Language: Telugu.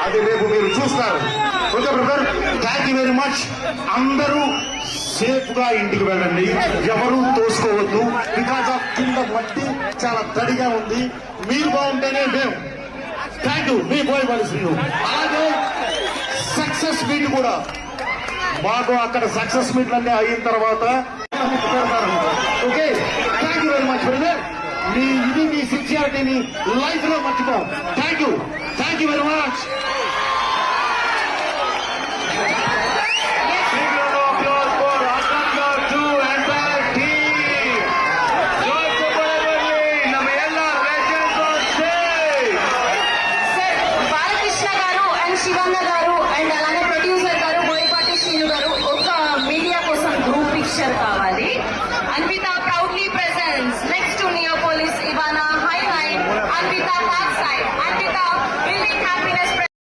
అది రేపు మీరు చూస్తారు. Okay brother, thank you very much. అందరూ సేఫ్ గా ఇంటికి వెళ్ళండి, ఎవరు తోసుకోవద్దు. బికాస్ ఆఫ్ కింద మట్టి చాలా తడిగా ఉంది. మీరు బాగుంటేనే మేము. Thank you. మీ బాయ్ పరిస్థితులు. అలాగే సక్సెస్ మీట్ కూడా మాకు అక్కడ సక్సెస్ మీట్లన్నీ అయిన తర్వాత పెడతారు. Okay, thank you very much brother. మీ సిన్సియారిటీని లైఫ్ లో మర్చిపోం. Thank you very much.